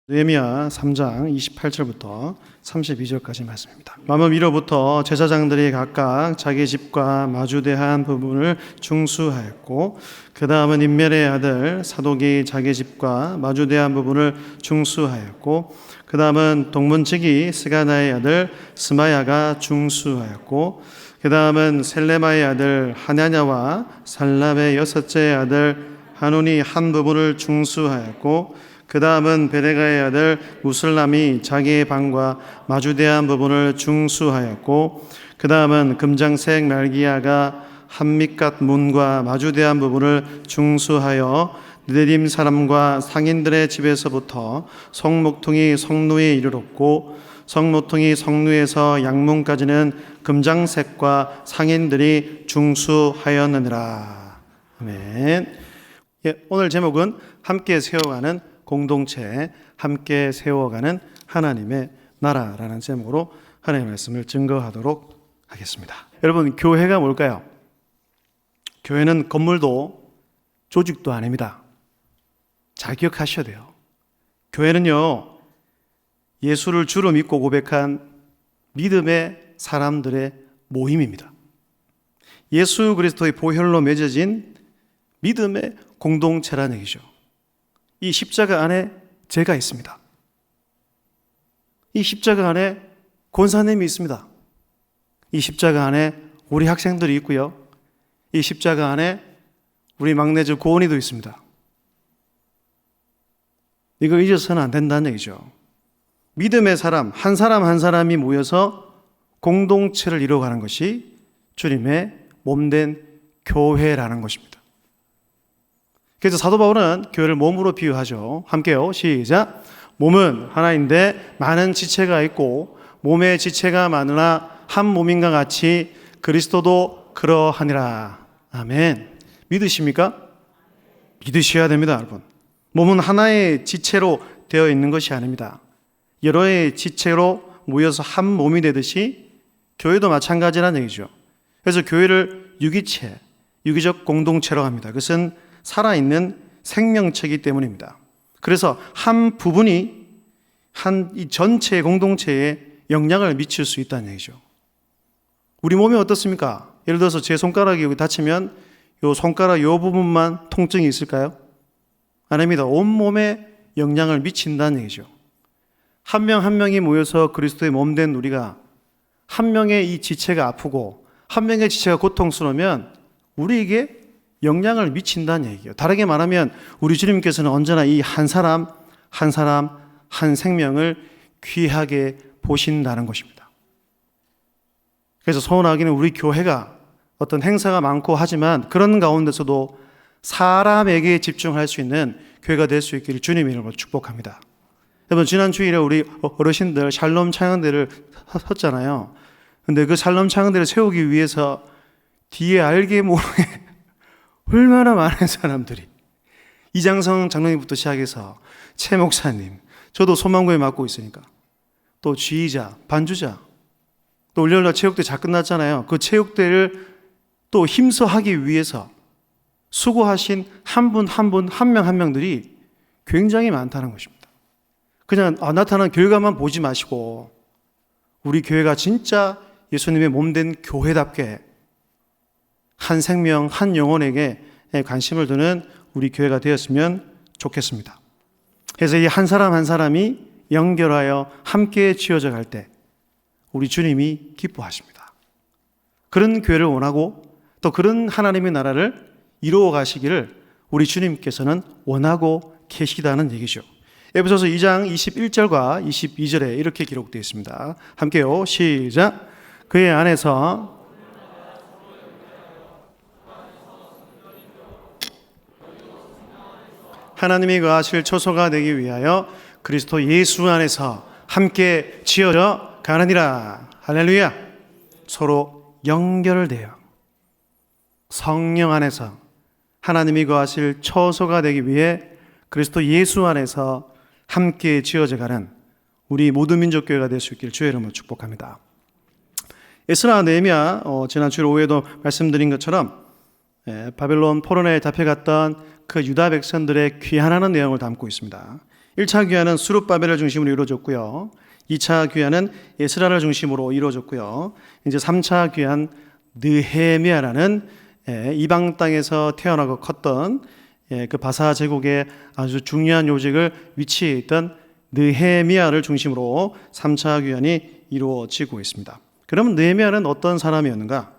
느헤미야 3장 28절부터 32절까지 말씀입니다. 마물 위로부터 제사장들이 각각 자기 집과 마주대한 부분을 중수하였고, 그 다음은 임멜의 아들 사독이 자기 집과 마주대한 부분을 중수하였고, 그 다음은 동문지기 스가나의 아들 스마야가 중수하였고, 그 다음은 셀레마의 아들 하냐냐와 살람의 여섯째 아들 하논이 한 부분을 중수하였고, 그 다음은 베레가의 아들 무슬람이 자기의 방과 마주대한 부분을 중수하였고, 그 다음은 금장색 말기야가 한밑갓 문과 마주대한 부분을 중수하여 느헤림 사람과 상인들의 집에서부터 성목통이 성루에 이르렀고, 성모통이 성루에서 양문까지는 금장색과 상인들이 중수하였느니라. 아멘. 오늘 제목은 함께 세워가는 공동체, 함께 세워가는 하나님의 나라라는 제목으로 하나님의 말씀을 증거하도록 하겠습니다. 여러분, 교회가 뭘까요? 교회는 건물도 조직도 아닙니다. 잘 기억하셔야 돼요. 교회는요, 예수를 주로 믿고 고백한 믿음의 사람들의 모임입니다. 예수 그리스도의 보혈로 맺어진 믿음의 공동체라는 얘기죠. 이 십자가 안에 제가 있습니다. 이 십자가 안에 권사님이 있습니다. 이 십자가 안에 우리 학생들이 있고요. 이 십자가 안에 우리 막내주 고은이도 있습니다. 이걸 잊어서는 안 된다는 얘기죠. 믿음의 사람 한 사람이 모여서 공동체를 이루어가는 것이 주님의 몸된 교회라는 것입니다. 그래서 사도 바울은 교회를 몸으로 비유하죠. 함께요. 시작. 몸은 하나인데 많은 지체가 있고 몸의 지체가 많으나 한 몸인가 같이 그리스도도 그러하니라. 아멘. 믿으십니까? 믿으셔야 됩니다, 여러분. 몸은 하나의 지체로 되어 있는 것이 아닙니다. 여러의 지체로 모여서 한 몸이 되듯이 교회도 마찬가지라는 얘기죠. 그래서 교회를 유기체, 유기적 공동체라고 합니다. 그것은 살아있는 생명체이기 때문입니다. 그래서 한 부분이 이 전체의 공동체에 영향을 미칠 수 있다는 얘기죠. 우리 몸이 어떻습니까? 예를 들어서 제 손가락이 여기 다치면 이 손가락 이 부분만 통증이 있을까요? 아닙니다. 온몸에 영향을 미친다는 얘기죠. 한 명 한 명이 모여서 그리스도의 몸된 우리가 한 명의 이 지체가 아프고 한 명의 지체가 고통스러우면 우리에게 영향을 미친다는 얘기예요. 다르게 말하면 우리 주님께서는 언제나 이 한 사람 한 생명을 귀하게 보신다는 것입니다. 그래서 소원하기는 우리 교회가 어떤 행사가 많고 하지만 그런 가운데서도 사람에게 집중할 수 있는 교회가 될 수 있기를 주님의 이름으로 축복합니다. 여러분, 지난 주일에 우리 어르신들 샬롬 찬양대를 섰잖아요. 근데 그 샬롬 찬양대를 세우기 위해서 뒤에 알게 모르게 얼마나 많은 사람들이, 이장성 장로님부터 시작해서 최 목사님, 저도 소망교회 맡고 있으니까, 또 지휘자, 반주자, 또 올려올라 체육대 잘 끝났잖아요. 그 체육대를 또 힘써 하기 위해서 수고하신 한 분 한 명 한 명들이 굉장히 많다는 것입니다. 그냥 나타난 결과만 보지 마시고 우리 교회가 진짜 예수님의 몸된 교회답게 한 생명, 한 영혼에게 관심을 두는 우리 교회가 되었으면 좋겠습니다. 그래서 이 한 사람 한 사람이 연결하여 함께 지어져 갈 때 우리 주님이 기뻐하십니다. 그런 교회를 원하고 또 그런 하나님의 나라를 이루어 가시기를 우리 주님께서는 원하고 계시다는 얘기죠. 에베소서 2장 21절과 22절에 이렇게 기록되어 있습니다. 함께요. 시작. 그의 안에서 하나님이 거하실 초소가 되기 위하여 그리스도 예수 안에서 함께 지어져 가느니라. 할렐루야. 서로 연결되어 성령 안에서 하나님이 거하실 초소가 되기 위해 그리스도 예수 안에서 함께 지어져 가는 우리 모든 민족교회가 될 수 있기를 주의 이름으로 축복합니다. 에스라 느헤미야 지난 주일 오후에도 말씀드린 것처럼 바벨론 포로나에 잡혀갔던 그 유다 백성들의 귀환하는 내용을 담고 있습니다. 1차 귀환은 스룹바벨을 중심으로 이루어졌고요. 2차 귀환은 에스라를 중심으로 이루어졌고요. 이제 3차 귀환 느헤미야라는 이방 땅에서 태어나고 컸던 그 바사 제국의 아주 중요한 요직을 위치해 있던 느헤미야를 중심으로 3차 귀환이 이루어지고 있습니다. 그러면 느헤미야는 어떤 사람이었는가?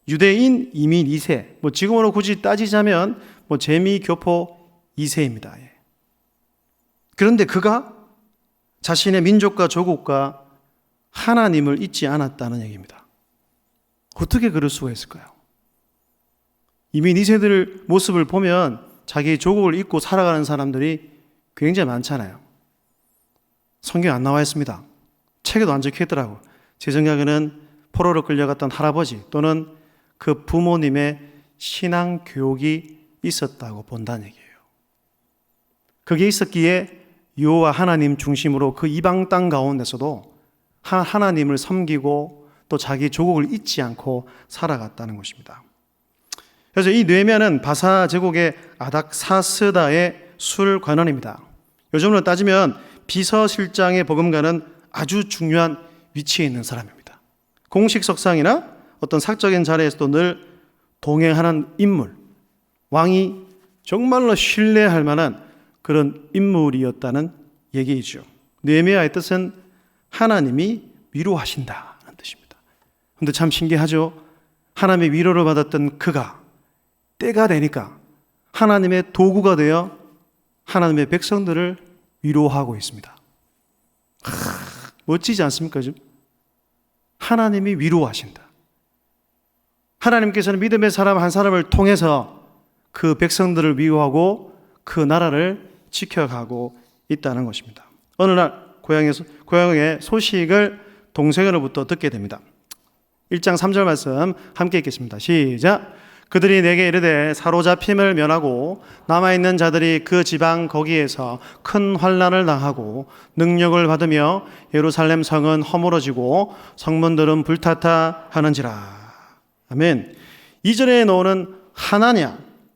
유대인 이민 2세, 지금으로 굳이 따지자면 재미교포 2세입니다. 그런데 그가 자신의 민족과 조국과 하나님을 잊지 않았다는 얘기입니다. 어떻게 그럴 수가 있을까요? 이민 2세들 모습을 보면 자기 조국을 잊고 살아가는 사람들이 굉장히 많잖아요. 성경에 안 나와 있습니다. 책에도 안 적혀 있더라고요. 제 생각에는 포로로 끌려갔던 할아버지 또는 그 부모님의 신앙 교육이 있었다고 본다는 얘기예요. 그게 있었기에 여호와 하나님 중심으로 그 이방 땅 가운데서도 하나님을 섬기고 또 자기 조국을 잊지 않고 살아갔다는 것입니다. 그래서 이 느헤미야는 바사 제국의 아닥사스다의 술관원입니다. 요즘으로 따지면 비서실장의 버금가는 아주 중요한 위치에 있는 사람입니다. 공식 석상이나 어떤 사적인 자리에서도 늘 동행하는 인물, 왕이 정말로 신뢰할 만한 그런 인물이었다는 얘기이죠. 느헤미야의 뜻은 하나님이 위로하신다는 뜻입니다. 그런데 참 신기하죠. 하나님의 위로를 받았던 그가 때가 되니까 하나님의 도구가 되어 하나님의 백성들을 위로하고 있습니다. 멋지지 않습니까? 좀? 하나님이 위로하신다. 하나님께서는 믿음의 사람 한 사람을 통해서 그 백성들을 위로하고 그 나라를 지켜가고 있다는 것입니다. 어느 날 고향의 소식을 동생으로부터 듣게 됩니다. 1장 3절 말씀 함께 읽겠습니다. 시작. 그들이 내게 이르되 사로잡힘을 면하고 남아있는 자들이 그 지방 거기에서 큰 환난을 당하고 능력을 받으며 예루살렘 성은 허물어지고 성문들은 불타타 하는지라. 아멘. 2절에 나오는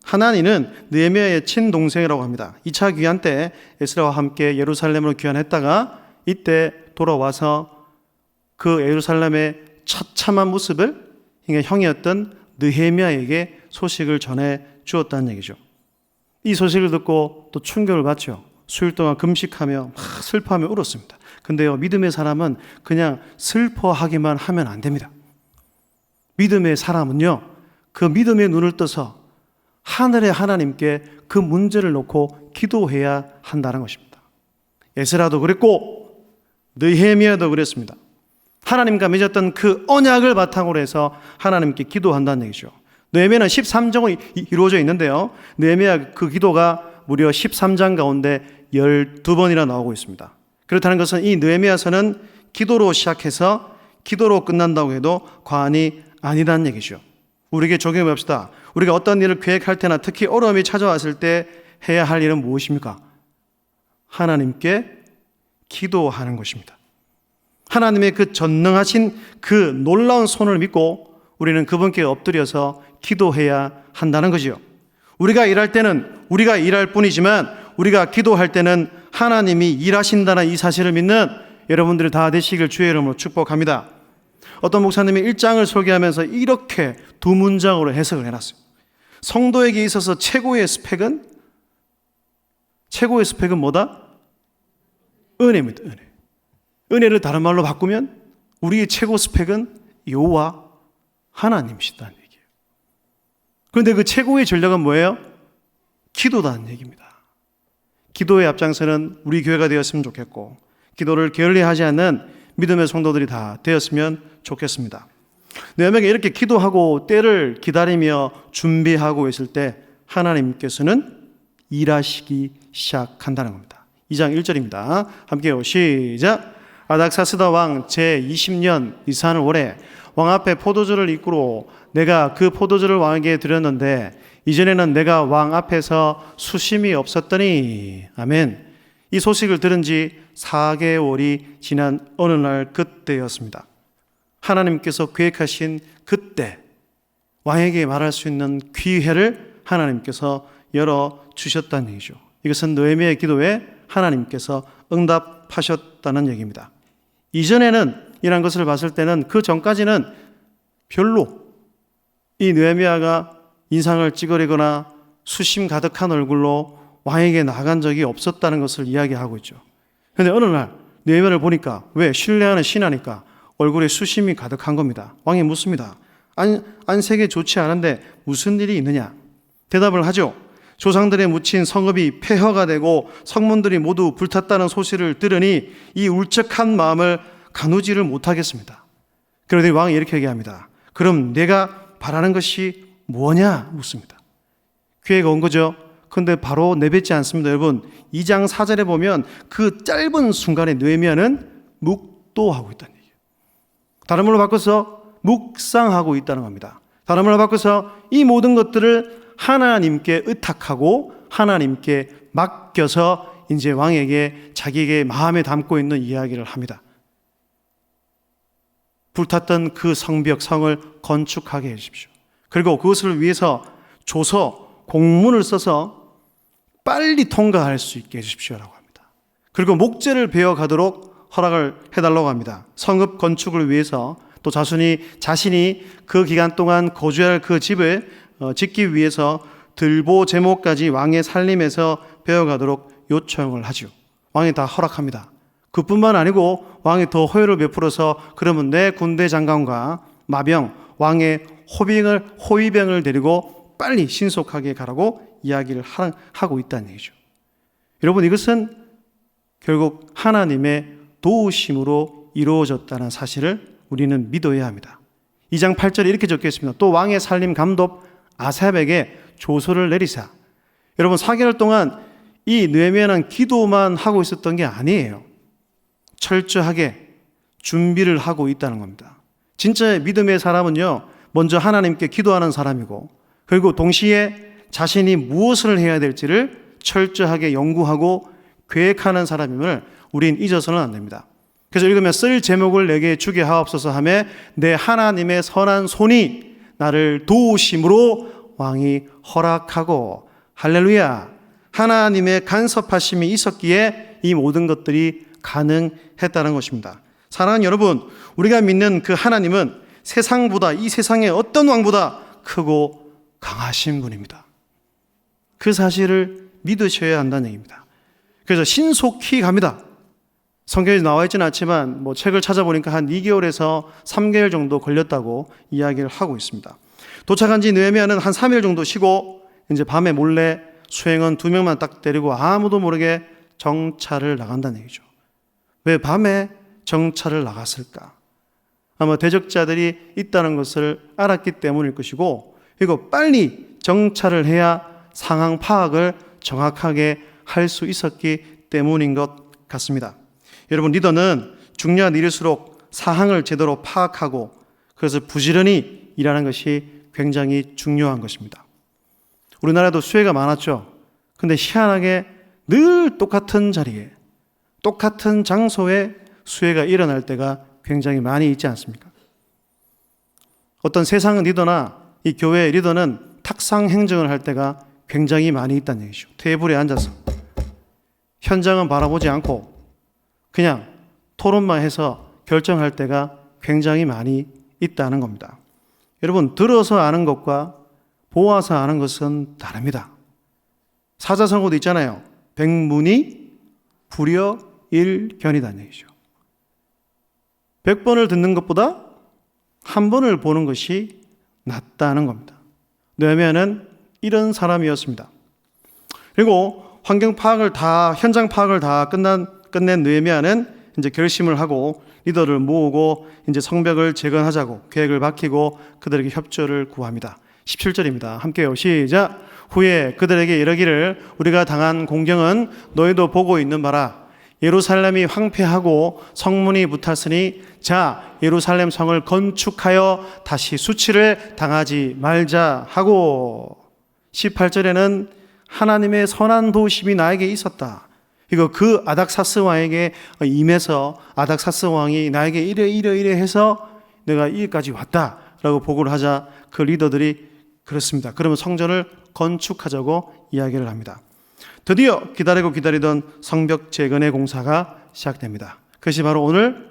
하나니는 느헤미야의 친동생이라고 합니다. 2차 귀환 때 에스라와 함께 예루살렘으로 귀환했다가 이때 돌아와서 그 예루살렘의 처참한 모습을 형이었던 느헤미야에게 소식을 전해 주었다는 얘기죠. 이 소식을 듣고 또 충격을 받죠. 수일 동안 금식하며 막 슬퍼하며 울었습니다. 근데요, 믿음의 사람은 그냥 슬퍼하기만 하면 안 됩니다. 믿음의 사람은요, 그 믿음의 눈을 떠서 하늘의 하나님께 그 문제를 놓고 기도해야 한다는 것입니다. 에스라도 그랬고 느헤미야도 그랬습니다. 하나님과 맺었던 그 언약을 바탕으로 해서 하나님께 기도한다는 얘기죠. 느헤미야는 13장이 이루어져 있는데요, 느헤미야 그 기도가 무려 13장 가운데 12번이나 나오고 있습니다. 그렇다는 것은 이 느헤미야서는 기도로 시작해서 기도로 끝난다고 해도 과언이 아니다는 얘기죠. 우리에게 적용해 봅시다. 우리가 어떤 일을 계획할 때나 특히 어려움이 찾아왔을 때 해야 할 일은 무엇입니까? 하나님께 기도하는 것입니다. 하나님의 그 전능하신 그 놀라운 손을 믿고 우리는 그분께 엎드려서 기도해야 한다는 거지요. 우리가 일할 때는 우리가 일할 뿐이지만 우리가 기도할 때는 하나님이 일하신다는 이 사실을 믿는 여러분들이 다 되시길 주의 이름으로 축복합니다. 어떤 목사님이 1장을 설교하면서 이렇게 두 문장으로 해석을 해놨어요. 성도에게 있어서 최고의 스펙은 뭐다? 은혜입니다. 은혜를 다른 말로 바꾸면 우리의 최고 스펙은 여호와 하나님이시다는 얘기예요. 그런데 그 최고의 전략은 뭐예요? 기도다는 얘기입니다. 기도의 앞장서는 우리 교회가 되었으면 좋겠고 기도를 게을리하지 않는 믿음의 성도들이 다 되었으면 좋겠습니다. 너희에게 이렇게 기도하고 때를 기다리며 준비하고 있을 때 하나님께서는 일하시기 시작한다는 겁니다. 2장 1절입니다. 함께요. 시작. 아닥사스다 왕 제20년 니산 월에 왕 앞에 포도주를 이끌어 내가 그 포도주를 왕에게 드렸는데 이전에는 내가 왕 앞에서 수심이 없었더니 아멘. 이 소식을 들은 지 4개월이 지난 어느 날 그때였습니다. 하나님께서 계획하신 그때 왕에게 말할 수 있는 기회를 하나님께서 열어주셨다는 얘기죠. 이것은 느헤미야의 기도의 하나님께서 응답하셨다는 얘기입니다. 이전에는 이런 것을 봤을 때는 그 전까지는 별로 이 느헤미야가 인상을 찌그리거나 수심 가득한 얼굴로 왕에게 나간 적이 없었다는 것을 이야기하고 있죠. 그런데 어느 날 느헤미야를 보니까 왜 신뢰하는 신하니까 얼굴에 수심이 가득한 겁니다. 왕이 묻습니다. 안색에 좋지 않은데 무슨 일이 있느냐? 대답을 하죠. 조상들의 묻힌 성읍이 폐허가 되고 성문들이 모두 불탔다는 소식을 들으니 이 울적한 마음을 가누지를 못하겠습니다. 그러더니 왕이 이렇게 얘기합니다. 그럼 내가 바라는 것이 뭐냐? 묻습니다. 기회가 온 거죠. 그런데 바로 내뱉지 않습니다. 여러분 2장 4절에 보면 그 짧은 순간에 느헤미야는 묵도하고 있다는 얘기예요. 다른 말로 바꿔서 묵상하고 있다는 겁니다. 다른 말로 바꿔서 이 모든 것들을 하나님께 의탁하고 하나님께 맡겨서 이제 왕에게 자기에게 마음에 담고 있는 이야기를 합니다. 불탔던 그 성벽, 성을 건축하게 해주십시오. 그리고 그것을 위해서 조서, 공문을 써서 빨리 통과할 수 있게 해주십시오라고 합니다. 그리고 목재를 베어가도록 허락을 해달라고 합니다. 성읍 건축을 위해서 또 자신이 그 기간 동안 거주할 그 집을 짓기 위해서 들보 제목까지 왕의 살림에서 베어가도록 요청을 하죠. 왕이 다 허락합니다. 그뿐만 아니고 왕이 더 호의를 베풀어서 그러면 내 군대 장관과 마병, 왕의 호위병을 데리고 빨리 신속하게 가라고 이야기를 하고 있다는 얘기죠. 여러분 이것은 결국 하나님의 도우심으로 이루어졌다는 사실을 우리는 믿어야 합니다. 2장 8절에 이렇게 적혀 있습니다. 또 왕의 살림 감독 아삽에게 조서를 내리사. 여러분 4개월 동안 이 느헤미야는 기도만 하고 있었던 게 아니에요. 철저하게 준비를 하고 있다는 겁니다. 진짜 믿음의 사람은요, 먼저 하나님께 기도하는 사람이고, 그리고 동시에 자신이 무엇을 해야 될지를 철저하게 연구하고 계획하는 사람임을 우린 잊어서는 안 됩니다. 그래서 읽으면 쓸 제목을 내게 주게 하옵소서 하며 내 하나님의 선한 손이 나를 도우심으로 왕이 허락하고, 할렐루야, 하나님의 간섭하심이 있었기에 이 모든 것들이 가능했다는 것입니다. 사랑하는 여러분, 우리가 믿는 그 하나님은 세상보다, 이 세상의 어떤 왕보다 크고 강하신 분입니다. 그 사실을 믿으셔야 한다는 얘기입니다. 그래서 신속히 갑니다. 성경에 나와 있지는 않지만 책을 찾아보니까 한 2개월에서 3개월 정도 걸렸다고 이야기를 하고 있습니다. 도착한 지 느헤미야는 한 3일 정도 쉬고 이제 밤에 몰래 수행원 2명만 딱 데리고 아무도 모르게 정찰을 나간다는 얘기죠. 왜 밤에 정찰을 나갔을까? 아마 대적자들이 있다는 것을 알았기 때문일 것이고, 그리고 빨리 정찰을 해야 상황 파악을 정확하게 할 수 있었기 때문인 것 같습니다. 여러분, 리더는 중요한 일일수록 사항을 제대로 파악하고 그것을 부지런히 일하는 것이 굉장히 중요한 것입니다. 우리나라도 수혜가 많았죠. 근데 희한하게 늘 똑같은 자리에, 똑같은 장소에 수혜가 일어날 때가 굉장히 많이 있지 않습니까? 어떤 세상 리더나 이 교회 리더는 탁상 행정을 할 때가 굉장히 많이 있다는 얘기죠. 테이블에 앉아서 현장은 바라보지 않고 그냥 토론만 해서 결정할 때가 굉장히 많이 있다는 겁니다. 여러분, 들어서 아는 것과 보아서 아는 것은 다릅니다. 사자성어도 있잖아요. 백문이 불여일견이라는 얘기죠. 100번을 듣는 것보다 한 번을 보는 것이 낫다는 겁니다. 느헤미야는 이런 사람이었습니다. 그리고 환경 파악을 현장 파악을 다 끝낸 느헤미야는 이제 결심을 하고 리더를 모으고 이제 성벽을 재건하자고 계획을 밝히고 그들에게 협조를 구합니다. 17절입니다. 함께요. 시작. 후에 그들에게 이르기를 우리가 당한 공경은 너희도 보고 있는 바라. 예루살렘이 황폐하고 성문이 붙었으니 자, 예루살렘 성을 건축하여 다시 수치를 당하지 말자 하고, 18절에는 하나님의 선한 도우심이 나에게 있었다. 이거 그 아닥사스 왕에게 임해서 아닥사스 왕이 나에게 이래 해서 내가 여기까지 왔다라고 보고를 하자 그 리더들이 그렇습니다. 그러면 성전을 건축하자고 이야기를 합니다. 드디어 기다리던 성벽 재건의 공사가 시작됩니다. 그것이 바로 오늘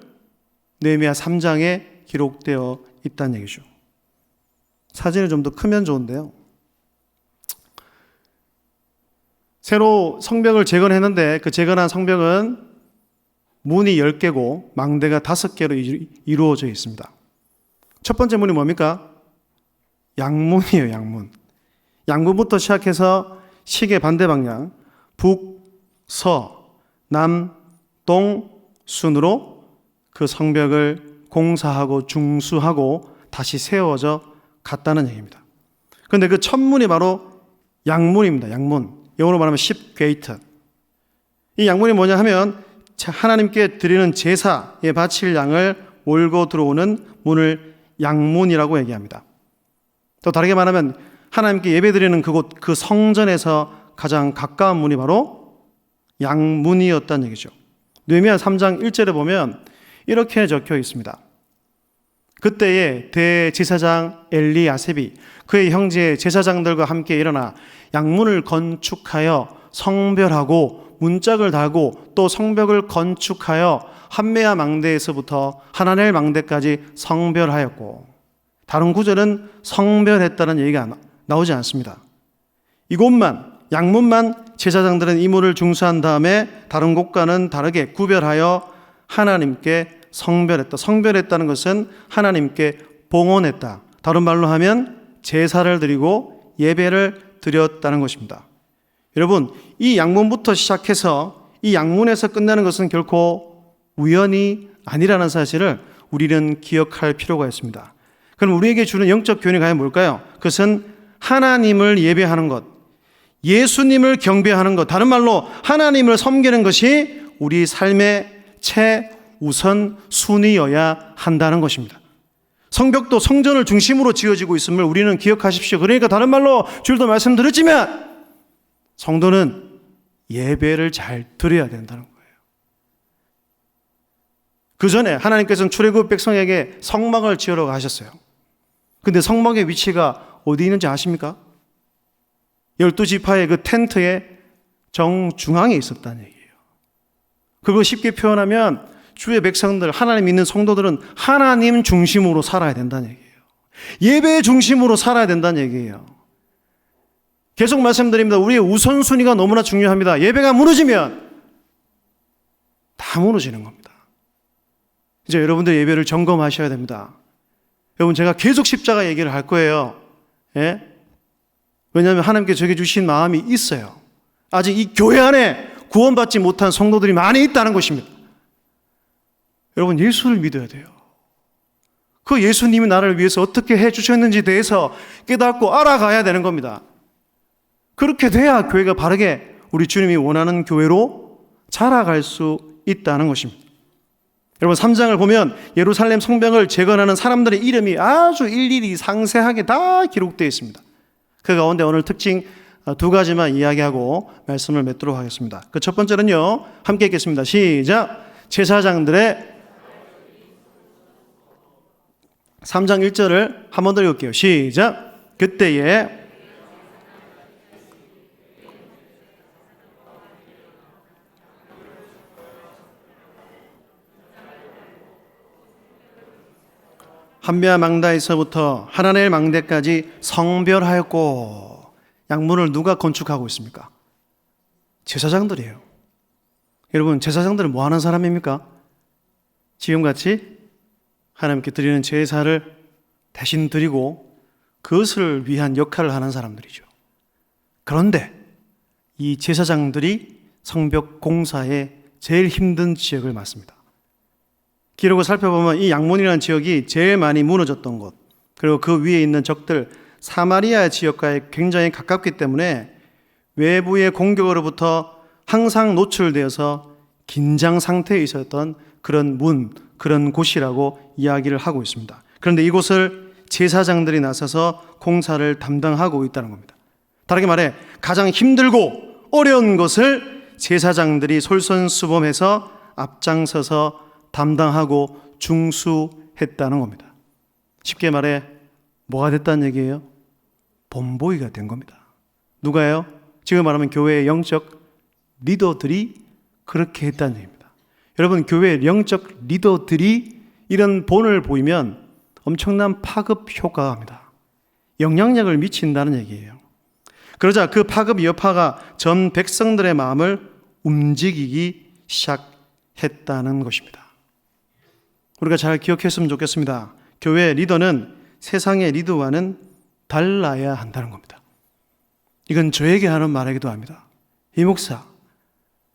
느헤미야 3장에 기록되어 있다는 얘기죠. 사진이 좀 더 크면 좋은데요. 새로 성벽을 재건했는데 그 재건한 성벽은 문이 10개고 망대가 5개로 이루어져 있습니다. 첫 번째 문이 뭡니까? 양문이에요, 양문. 양문부터 시작해서 시계 반대 방향, 북, 서, 남, 동 순으로 그 성벽을 공사하고 중수하고 다시 세워져 갔다는 얘기입니다. 그런데 그 첫 문이 바로 양문입니다. 양문. 영어로 말하면 10게이트. 이 양문이 뭐냐 하면 하나님께 드리는 제사에 바칠 양을 몰고 들어오는 문을 양문이라고 얘기합니다. 또 다르게 말하면 하나님께 예배드리는 그곳, 그 성전에서 가장 가까운 문이 바로 양문이었다는 얘기죠. 느헤미야 3장 1절에 보면 이렇게 적혀 있습니다. 그때에 대제사장 엘리야셉이 그의 형제 제사장들과 함께 일어나 양문을 건축하여 성별하고 문짝을 달고 또 성벽을 건축하여 한메아 망대에서부터 하나넬 망대까지 성별하였고, 다른 구절은 성별했다는 얘기가 나오지 않습니다. 이곳만, 양문만 제사장들은 이 문을 중수한 다음에 다른 곳과는 다르게 구별하여 하나님께 성별했다. 성별했다는 것은 하나님께 봉헌했다. 다른 말로 하면 제사를 드리고 예배를 드렸다는 것입니다. 여러분, 이 양문부터 시작해서 이 양문에서 끝나는 것은 결코 우연이 아니라는 사실을 우리는 기억할 필요가 있습니다. 그럼 우리에게 주는 영적 교훈이 과연 뭘까요? 그것은 하나님을 예배하는 것, 예수님을 경배하는 것, 다른 말로 하나님을 섬기는 것이 우리 삶의 최우선 순위여야 한다는 것입니다. 성벽도 성전을 중심으로 지어지고 있음을 우리는 기억하십시오. 그러니까 다른 말로 줄도 말씀드렸지만 성도는 예배를 잘 드려야 된다는 거예요. 그 전에 하나님께서는 출애굽 백성에게 성막을 지으라고 하셨어요. 근데 성막의 위치가 어디 있는지 아십니까? 12지파의 그 텐트의 정중앙에 있었다는 얘기예요. 그걸 쉽게 표현하면 주의 백성들, 하나님 믿는 성도들은 하나님 중심으로 살아야 된다는 얘기예요. 예배 중심으로 살아야 된다는 얘기예요. 계속 말씀드립니다. 우리의 우선순위가 너무나 중요합니다. 예배가 무너지면 다 무너지는 겁니다. 이제 여러분들 예배를 점검하셔야 됩니다. 여러분, 제가 계속 십자가 얘기를 할 거예요. 예? 왜냐하면 하나님께 저에게 주신 마음이 있어요. 아직 이 교회 안에 구원받지 못한 성도들이 많이 있다는 것입니다. 여러분, 예수를 믿어야 돼요. 그 예수님이 나를 위해서 어떻게 해주셨는지에 대해서 깨닫고 알아가야 되는 겁니다. 그렇게 돼야 교회가 바르게 우리 주님이 원하는 교회로 자라갈 수 있다는 것입니다. 여러분, 3장을 보면 예루살렘 성벽을 재건하는 사람들의 이름이 아주 일일이 상세하게 다 기록되어 있습니다. 그 가운데 오늘 특징 2가지만 이야기하고 말씀을 맺도록 하겠습니다. 그 첫 번째는요, 함께 읽겠습니다. 시작. 제사장들의 3장 1절을 한 번 더 읽을게요. 시작. 그때에 한메아 망대에서부터 하나넬 망대까지 성별하였고, 양문을 누가 건축하고 있습니까? 제사장들이에요. 여러분, 제사장들은 뭐 하는 사람입니까? 지금같이 하나님께 드리는 제사를 대신 드리고 그것을 위한 역할을 하는 사람들이죠. 그런데 이 제사장들이 성벽 공사에 제일 힘든 지역을 맡습니다. 기록을 살펴보면 이 양문이라는 지역이 제일 많이 무너졌던 곳, 그리고 그 위에 있는 적들 사마리아 지역과에 굉장히 가깝기 때문에 외부의 공격으로부터 항상 노출되어서 긴장 상태에 있었던 그런 문, 그런 곳이라고 이야기를 하고 있습니다. 그런데 이곳을 제사장들이 나서서 공사를 담당하고 있다는 겁니다. 다르게 말해 가장 힘들고 어려운 것을 제사장들이 솔선수범해서 앞장서서 담당하고 중수했다는 겁니다. 쉽게 말해 뭐가 됐다는 얘기예요? 본보기가 된 겁니다. 누가요? 지금 말하면 교회의 영적 리더들이 그렇게 했다는 얘기입니다. 여러분, 교회의 영적 리더들이 이런 본을 보이면 엄청난 파급 효과가 합니다. 영향력을 미친다는 얘기예요. 그러자 그 파급 여파가 전 백성들의 마음을 움직이기 시작했다는 것입니다. 우리가 잘 기억했으면 좋겠습니다. 교회 리더는 세상의 리더와는 달라야 한다는 겁니다. 이건 저에게 하는 말이기도 합니다. 이 목사,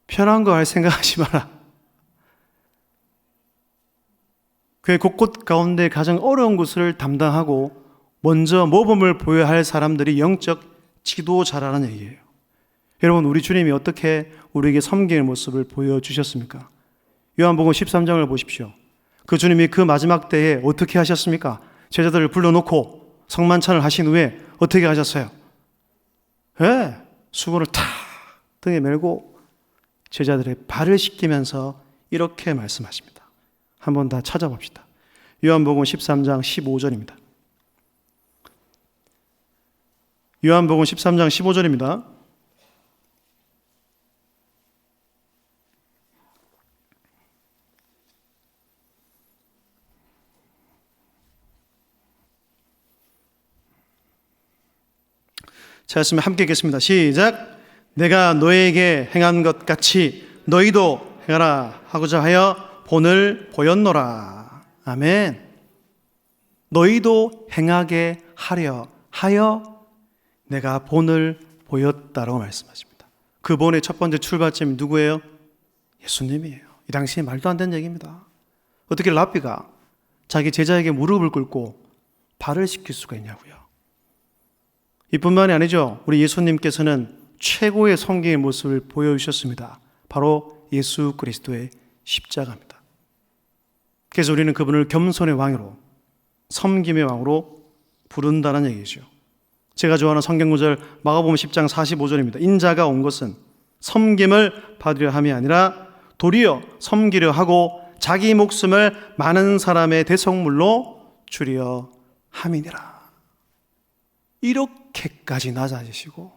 편한 거 할 생각하지 마라. 교회 곳곳 가운데 가장 어려운 것을 담당하고 먼저 모범을 보여야 할 사람들이 영적 지도자라는 얘기예요. 여러분, 우리 주님이 어떻게 우리에게 섬기는 모습을 보여주셨습니까? 요한복음 13장을 보십시오. 그 주님이 그 마지막 때에 어떻게 하셨습니까? 제자들을 불러놓고 성만찬을 하신 후에 어떻게 하셨어요? 수건을 탁 등에 메고 제자들의 발을 씻기면서 이렇게 말씀하십니다. 한번 다 찾아봅시다. 요한복음 13장 15절입니다. 요한복음 13장 15절입니다. 찾았으면 함께 읽겠습니다. 시작. 내가 너에게 행한 것 같이 너희도 행하라 하고자 하여 본을 보였노라. 아멘. 너희도 행하게 하려 하여 내가 본을 보였다라고 말씀하십니다. 그 본의 첫 번째 출발점이 누구예요? 예수님이에요. 이 당시에 말도 안 되는 얘기입니다. 어떻게 랍비가 자기 제자에게 무릎을 꿇고 발을 씻길 수가 있냐고요. 이뿐만이 아니죠. 우리 예수님께서는 최고의 섬김의 모습을 보여주셨습니다. 바로 예수 그리스도의 십자가입니다. 그래서 우리는 그분을 겸손의 왕으로, 섬김의 왕으로 부른다는 얘기죠. 제가 좋아하는 성경구절 마가복음 10장 45절입니다. 인자가 온 것은 섬김을 받으려 함이 아니라 도리어 섬기려 하고 자기 목숨을 많은 사람의 대속물로 주려 함이니라. 이렇게까지 낮아지시고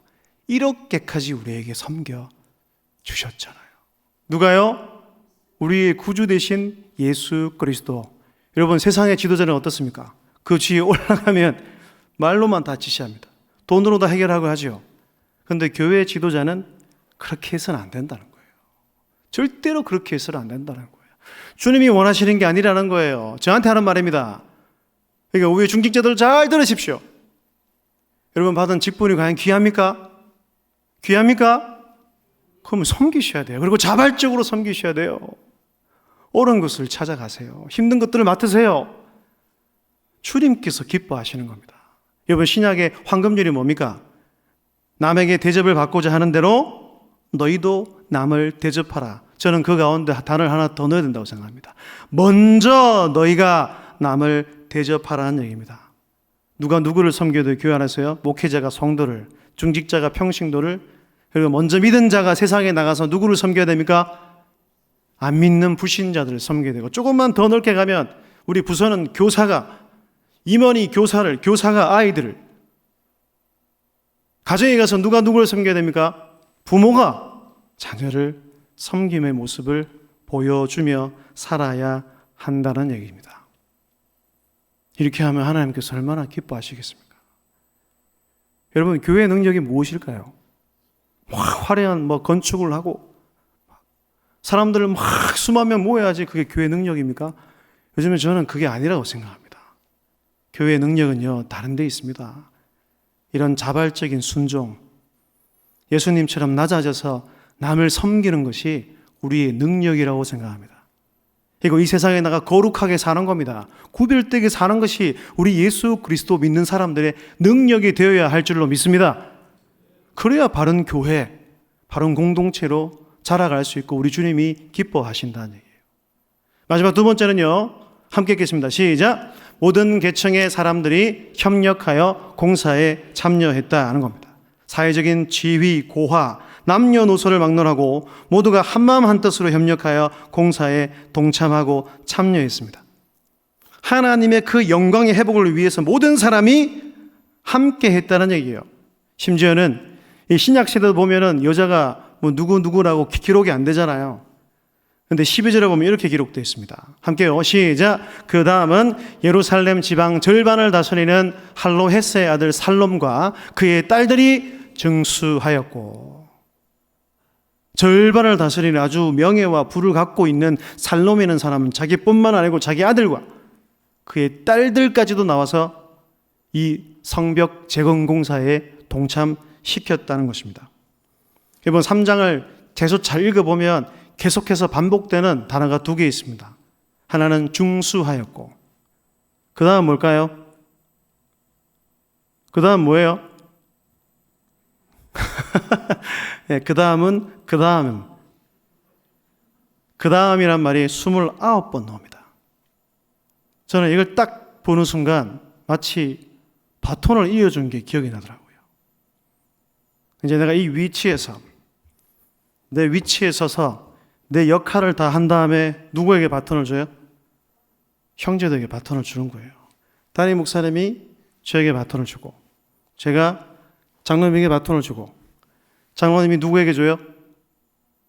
이렇게까지 우리에게 섬겨 주셨잖아요. 누가요? 우리의 구주 되신 예수 그리스도. 여러분, 세상의 지도자는 어떻습니까? 그 지위에 올라가면 말로만 다 지시합니다. 돈으로 다 해결하고 하죠. 그런데 교회의 지도자는 그렇게 해서는 안 된다는 거예요. 절대로 그렇게 해서는 안 된다는 거예요. 주님이 원하시는 게 아니라는 거예요. 저한테 하는 말입니다. 그러니까 우리 중직자들 잘 들으십시오. 여러분, 받은 직분이 과연 귀합니까? 귀합니까? 그러면 섬기셔야 돼요. 그리고 자발적으로 섬기셔야 돼요. 옳은 것을 찾아가세요. 힘든 것들을 맡으세요. 주님께서 기뻐하시는 겁니다. 여러분, 신약의 황금률이 뭡니까? 남에게 대접을 받고자 하는 대로 너희도 남을 대접하라. 저는 그 가운데 단어를 하나 더 넣어야 된다고 생각합니다. 먼저 너희가 남을 대접하라는 얘기입니다. 누가 누구를 섬겨야 돼요? 교회 안에서요? 목회자가 성도를, 중직자가 평신도를, 그리고 먼저 믿은 자가 세상에 나가서 누구를 섬겨야 됩니까? 안 믿는 불신자들을 섬겨야 되고, 조금만 더 넓게 가면 우리 부서는 교사가, 임원이 교사를, 교사가 아이들을, 가정에 가서 누가 누구를 섬겨야 됩니까? 부모가 자녀를 섬김의 모습을 보여주며 살아야 한다는 얘기입니다. 이렇게 하면 하나님께서 얼마나 기뻐하시겠습니까? 여러분, 교회의 능력이 무엇일까요? 화려한 건축을 하고 사람들을 수만 명 모여야지 그게 교회의 능력입니까? 요즘에 저는 그게 아니라고 생각합니다. 교회의 능력은요, 다른 데 있습니다. 이런 자발적인 순종, 예수님처럼 낮아져서 남을 섬기는 것이 우리의 능력이라고 생각합니다. 그리고 이 세상에 나가 거룩하게 사는 겁니다. 구별되게 사는 것이 우리 예수 그리스도 믿는 사람들의 능력이 되어야 할 줄로 믿습니다. 그래야 바른 교회, 바른 공동체로 자라갈 수 있고 우리 주님이 기뻐하신다는 얘기예요. 마지막 두 번째는요, 함께 읽겠습니다. 시작. 모든 계층의 사람들이 협력하여 공사에 참여했다는 겁니다. 사회적인 지위, 고하, 남녀노소를 막론하고 모두가 한마음 한뜻으로 협력하여 공사에 동참하고 참여했습니다. 하나님의 그 영광의 회복을 위해서 모든 사람이 함께 했다는 얘기예요. 심지어는 이 신약 시대도 보면은 여자가 뭐 누구라고 기록이 안 되잖아요. 근데 12절에 보면 이렇게 기록되어 있습니다. 함께요. 시작. 그 다음은 예루살렘 지방 절반을 다스리는 할로헤스의 아들 살롬과 그의 딸들이 증수하였고, 절반을 다스리는 아주 명예와 부를 갖고 있는 살롬이라는 사람은 자기뿐만 아니고 자기 아들과 그의 딸들까지도 나와서 이 성벽 재건 공사에 동참시켰다는 것입니다. 이번 3장을 계속 잘 읽어보면 계속해서 반복되는 단어가 두 개 있습니다. 하나는 중수하였고, 그 다음 뭘까요? 그 다음 뭐예요? 네, 그 다음이란 말이 29번 나옵니다. 저는 이걸 딱 보는 순간 마치 바톤을 이어준 게 기억이 나더라고요. 이제 내가 이 위치에서, 내 위치에 서서 내 역할을 다 한 다음에 누구에게 바톤을 줘요? 형제들에게 바톤을 주는 거예요. 담임 목사님이 저에게 바톤을 주고, 제가 장로님에게 바톤을 주고, 장로님이 누구에게 줘요?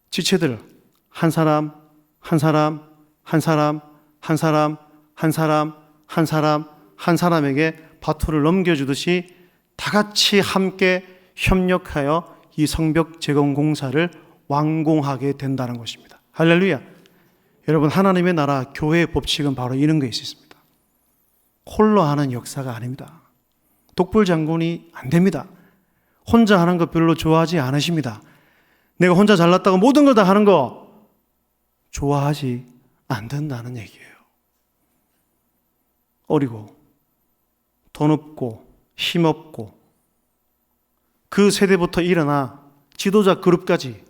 지체들 한 사람 한 사람 한 사람 한 사람 한 사람 한 사람 한 사람에게 바톤을 넘겨주듯이 다 같이 함께 협력하여 이 성벽 재건 공사를 완공하게 된다는 것입니다. 할렐루야. 여러분, 하나님의 나라 교회의 법칙은 바로 이런 게 있습니다. 홀로 하는 역사가 아닙니다. 독불장군이 안 됩니다. 혼자 하는 거 별로 좋아하지 않으십니다. 내가 혼자 잘났다고 모든 걸 다 하는 거 좋아하지 않는다는 얘기예요. 어리고 돈 없고 힘없고 그 세대부터 일어나 지도자 그룹까지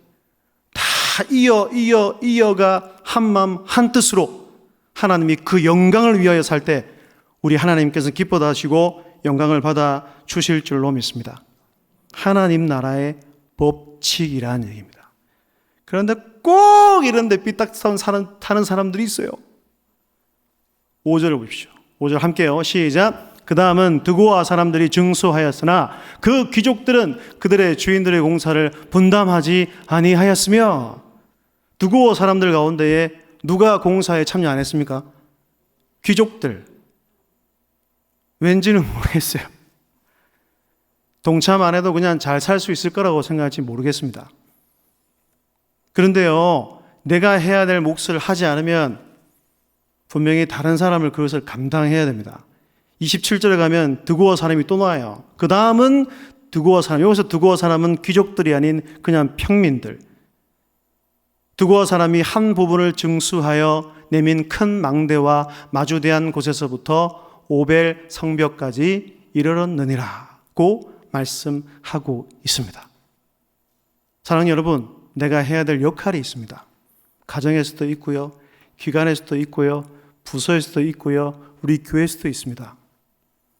다 이어가 한마음 한뜻으로 하나님이 그 영광을 위하여 살 때 우리 하나님께서 기뻐 하시고 영광을 받아 주실 줄로 믿습니다. 하나님 나라의 법칙이라는 얘기입니다. 그런데 꼭 이런 데 삐딱선 타는 사람들이 있어요. 5절을 보십시오. 5절 함께요. 시작. 그 다음은 드고아 사람들이 증수하였으나 그 귀족들은 그들의 주인들의 공사를 분담하지 아니하였으며, 드고아 사람들 가운데에 누가 공사에 참여 안 했습니까? 귀족들. 왠지는 모르겠어요. 동참 안 해도 그냥 잘 살 수 있을 거라고 생각할지 모르겠습니다. 그런데요, 내가 해야 될 몫을 하지 않으면 분명히 다른 사람을 그것을 감당해야 됩니다. 27절에 가면 드고아 사람이 또 나와요. 그 다음은 드고아 사람. 여기서 드고아 사람은 귀족들이 아닌 그냥 평민들. 드고아 사람이 한 부분을 증수하여 내민 큰 망대와 마주대한 곳에서부터 오벨 성벽까지 이르렀느니라고 말씀하고 있습니다. 사랑하는 여러분, 내가 해야 될 역할이 있습니다. 가정에서도 있고요, 기관에서도 있고요, 부서에서도 있고요, 우리 교회에서도 있습니다.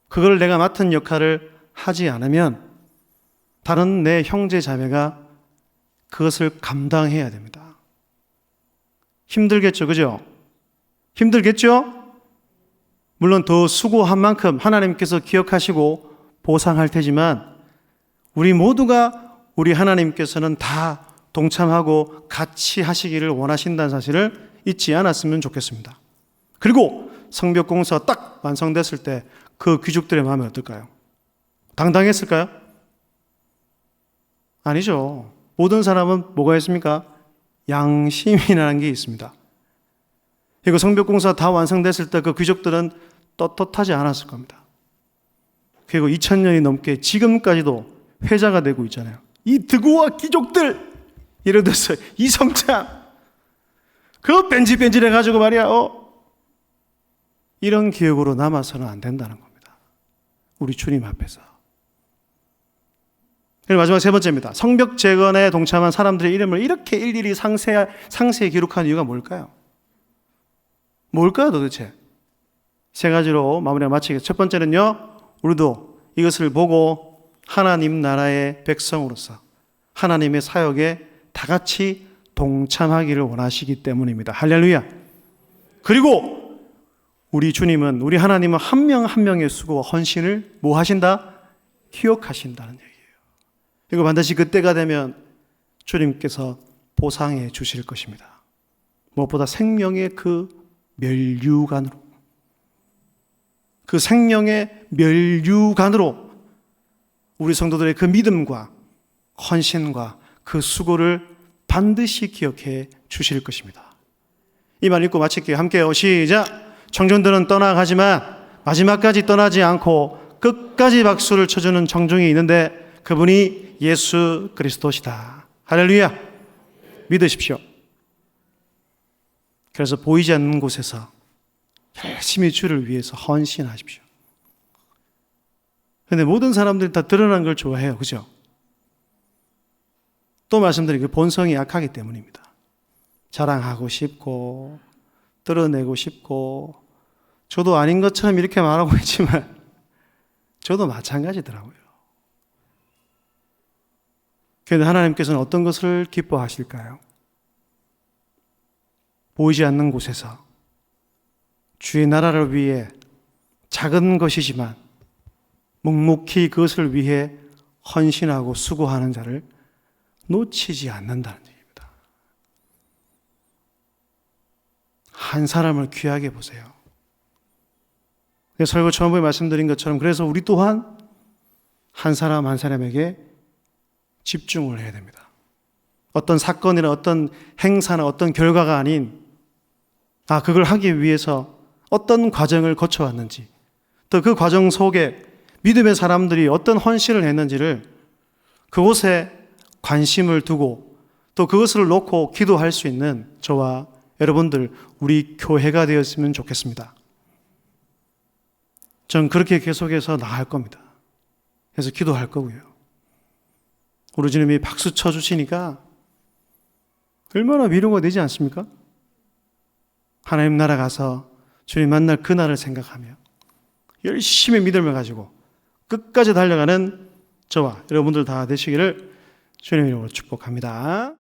그걸 내가 맡은 역할을 하지 않으면 다른 내 형제 자매가 그것을 감당해야 됩니다. 힘들겠죠, 그죠? 힘들겠죠? 물론 더 수고한 만큼 하나님께서 기억하시고 보상할 테지만 우리 모두가 우리 하나님께서는 다 동참하고 같이 하시기를 원하신다는 사실을 잊지 않았으면 좋겠습니다. 그리고 성벽 공사가 딱 완성됐을 때 그 귀족들의 마음이 어떨까요? 당당했을까요? 아니죠. 모든 사람은 뭐가 있습니까? 양심이라는 게 있습니다. 그리고 성벽 공사 다 완성됐을 때 그 귀족들은 떳떳하지 않았을 겁니다. 그리고 2000년이 넘게 지금까지도 회자가 되고 있잖아요. 이 드고아 귀족들, 예를 들어서 이성찬, 그 뺀질뺀질해가지고 말이야, 이런 기억으로 남아서는 안 된다는 겁니다. 우리 주님 앞에서. 그리고 마지막 세 번째입니다. 성벽 재건에 동참한 사람들의 이름을 이렇게 일일이 상세히 기록한 이유가 뭘까요? 뭘까요, 도대체? 세 가지로 마무리를 마치겠습니다. 첫 번째는요, 우리도 이것을 보고 하나님 나라의 백성으로서 하나님의 사역에 다 같이 동참하기를 원하시기 때문입니다. 할렐루야. 그리고 우리 주님은, 우리 하나님은 한 명 한 명의 수고와 헌신을 뭐 하신다? 기억하신다는 얘기예요. 이거 반드시 그때가 되면 주님께서 보상해 주실 것입니다. 무엇보다 생명의 그 면류관으로, 그 생명의 면류관으로 우리 성도들의 그 믿음과 헌신과 그 수고를 반드시 기억해 주실 것입니다. 이 말 읽고 마칠게요. 함께요. 시작. 청중들은 떠나가지만 마지막까지 떠나지 않고 끝까지 박수를 쳐주는 청중이 있는데 그분이 예수 그리스도시다. 할렐루야. 믿으십시오. 그래서 보이지 않는 곳에서 열심히 주를 위해서 헌신하십시오. 그런데 모든 사람들이 다 드러난 걸 좋아해요. 그죠? 또 말씀드린 그 본성이 약하기 때문입니다. 자랑하고 싶고 드러내고 싶고, 저도 아닌 것처럼 이렇게 말하고 있지만 저도 마찬가지더라고요. 그런데 하나님께서는 어떤 것을 기뻐하실까요? 보이지 않는 곳에서 주의 나라를 위해 작은 것이지만 묵묵히 그것을 위해 헌신하고 수고하는 자를 놓치지 않는다는 얘기입니다. 한 사람을 귀하게 보세요. 설교 처음에 말씀드린 것처럼 그래서 우리 또한 한 사람 한 사람에게 집중을 해야 됩니다. 어떤 사건이나 어떤 행사나 어떤 결과가 아닌, 그걸 하기 위해서 어떤 과정을 거쳐왔는지, 또 그 과정 속에 믿음의 사람들이 어떤 헌신을 했는지를 그곳에 관심을 두고 또 그것을 놓고 기도할 수 있는 저와 여러분들, 우리 교회가 되었으면 좋겠습니다. 전 그렇게 계속해서 나갈 겁니다. 그래서 기도할 거고요. 우리 주님이 박수 쳐주시니까 얼마나 위로가 되지 않습니까? 하나님 나라 가서 주님 만날 그날을 생각하며 열심히 믿음을 가지고 끝까지 달려가는 저와 여러분들 다 되시기를 주님의 이름으로 축복합니다.